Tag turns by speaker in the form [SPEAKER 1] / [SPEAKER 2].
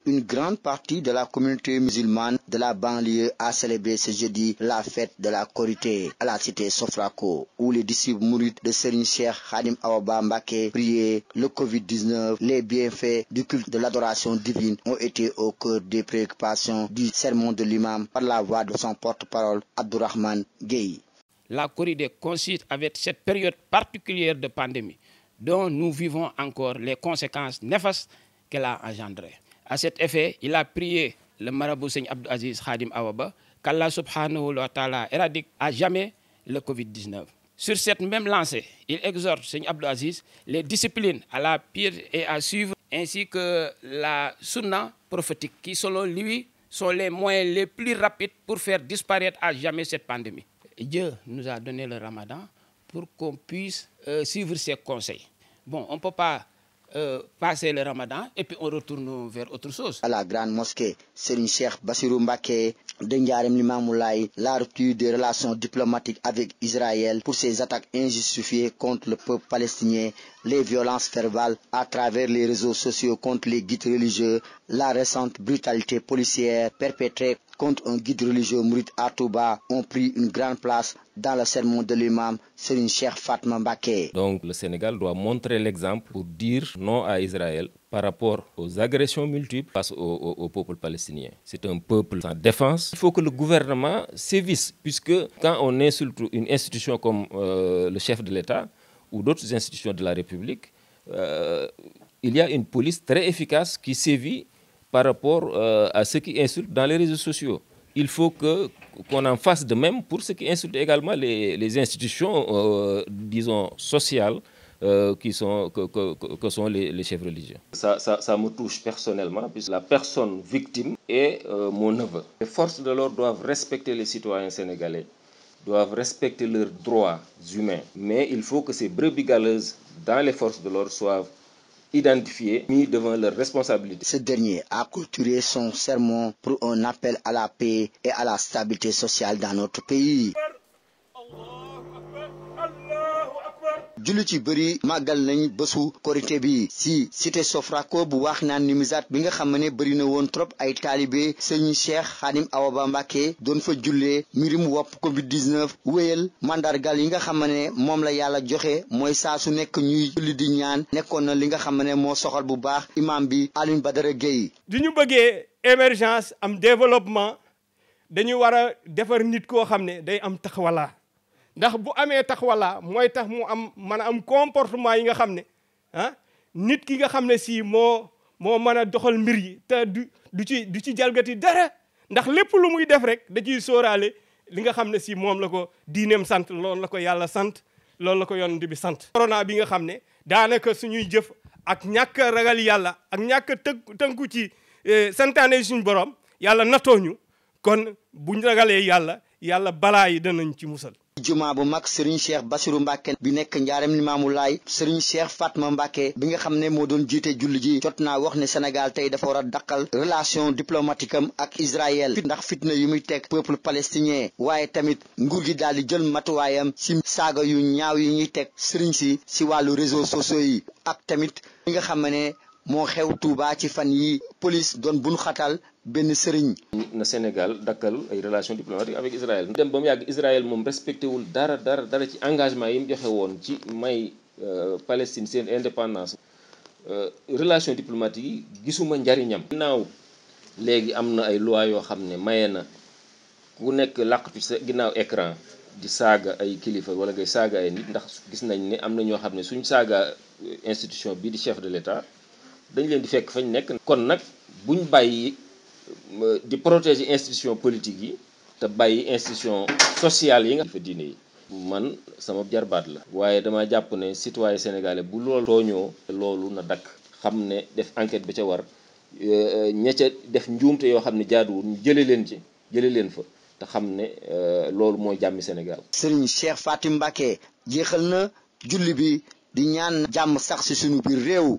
[SPEAKER 1] Une grande partie de la communauté musulmane de la banlieue a célébré ce jeudi la fête de la Korité à la cité Sofraco, où les disciples mourides de Serigne Cheikh Khadim Awa Ba Mbacké priaient le Covid-19. Les bienfaits du culte de l'adoration divine ont été au cœur des préoccupations du sermon de l'imam par la voix de son porte-parole Abdourahmane Gueye.
[SPEAKER 2] La Korité coïncide avec cette période particulière de pandémie dont nous vivons encore les conséquences néfastes qu'elle a engendrées. À cet effet, il a prié le marabout Seigne Abdou Aziz Khadim Awa Ba qu'Allah subhanahu wa ta'ala éradique à jamais le Covid-19. Sur cette même lancée, il exhorte Seigne Abdou Aziz les disciplines à la piété et à suivre, ainsi que la sunna prophétique qui, selon lui, sont les moyens les plus rapides pour faire disparaître à jamais cette pandémie. Dieu nous a donné le Ramadan pour qu'on puisse suivre ses conseils. Bon, on ne peut pas passer le Ramadan et puis on retourne vers autre chose.
[SPEAKER 1] À la grande mosquée Serigne Cheikh Bassirou Mbacké de Ndiarème Limamoulaye, la rupture des relations diplomatiques avec Israël pour ses attaques injustifiées contre le peuple palestinien, les violences verbales à travers les réseaux sociaux contre les guides religieux, la récente brutalité policière perpétrée contre un guide religieux mouride à Touba ont pris une grande place dans le sermon de l'imam Serigne Cheikh Fatma Mbacké.
[SPEAKER 3] Donc le Sénégal doit montrer l'exemple pour dire non à Israël par rapport aux agressions multiples face au peuple palestinien. C'est un peuple sans défense. Il faut que le gouvernement sévisse, puisque quand on insulte une institution comme le chef de l'État ou d'autres institutions de la République, il y a une police très efficace qui sévit par rapport à ceux qui insultent dans les réseaux sociaux. Il faut qu'on en fasse de même pour ceux qui insultent également les institutions, disons, sociales, que sont les chefs religieux. Ça me touche personnellement, puisque la personne victime est mon neveu. Les forces de l'ordre doivent respecter les citoyens sénégalais, doivent respecter leurs droits humains. Mais il faut que ces brebis galeuses dans les forces de l'ordre soient identifiés, mis devant leurs responsabilités.
[SPEAKER 1] Ce dernier a clôturé son sermon pour un appel à la paix et à la stabilité sociale dans notre pays. jullit ci bëri màggal nañ bésu korité bi si cité Sofraco bu wax naan Nimzaat bi nga xam ne bëri na woon trop ay taalibe Serigne Cheikh Khadim Awa Ba Mbacké doon fa jullee mbirum wopp Covid-19 wéyal mandargal yi nga xam ne moom la yàlla joxe mooy saa su nekk ñuy julli di ñaan nekkoon na li nga xam ne moo soxal bu baax imam bi Alioune Badara Gueye.
[SPEAKER 4] du ñu bëggee émergence am développement dañu war a defar nit koo xam ne day am taxawala. ndax bu amee taxawala mooy tax mu am mën a am comportement yi nga xam ne nit ki nga xam ne si moo mën a doxal mbir yi te du ci jalgati dara ndax lépp lu muy def rek da ciy sóoraale li nga xam ne si moom la ko diineem sant loolu la ko yàlla sant loolu la ko yonent bi sant. corona bi nga xam ne daanaka suñuy jëf ak ñàkk a ragal yàlla ak ñàkk a tënku ci santaane suñu borom yàlla natoo ñu kon buñ ragalee yàlla balaa yi danañ ci musal.
[SPEAKER 1] juma bu mag Serigne Cheikh Bassirou Mbacké bi nekk Ndiarème Limamoulaye Serigne Cheikh Fatma Mbacké bi nga xam ne moo doon jiite julli ji jot naa wax ne Sénégal tey dafa war a dakkal relation diplomatique am ak Israël ndax fitna yu muy teg peuple palestinien waaye tamit nguur gi daal di jël matuwaayam si saaga yu ñaaw yi ñuy teg Serigne si wàllu réseaux sociaux yi ak tamit li nga xam ne moo xew Touba ci fan yi police doon bunu xatal benn sëriñ.
[SPEAKER 3] na Sénégal dakkal ay relations diplomatiques avec Israël. dem ba mu yàgg Israël moom respecté wul dara ci engagement yi mu joxe woon ci may Palestine seen indépendance. relations diplomatiques yi gisuma njariñam. ginnaaw léegi am na ay loi yoo xam ne maye na ku nekk làqatu sa ginnaaw écran di saaga ay kilifa wala ngay saaga ay nit ndax gis nañ ne am na ñoo xam ne suñ saaga institution bii di chef de l'État dañ leen di fekk fañ nekk. kon nag buñ bàyyi di protéger institution politique yi te bàyyi institution sociale yi nga fa diine yi. man sama jarbaat la. waaye dama jàpp ne citoyen sénégalais bu loolu tooñoo loolu na dakk xam ne def enquête bi ca war ña ca def njuumte yoo xam ne jaaduwul ñu jële leen fa te xam ne loolu mooy jàmmi Sénégal.
[SPEAKER 1] Serigne Cheikh Fatim Mbacké jeexal na julli bi di ñaan jàmm sax ci sunu biir réew.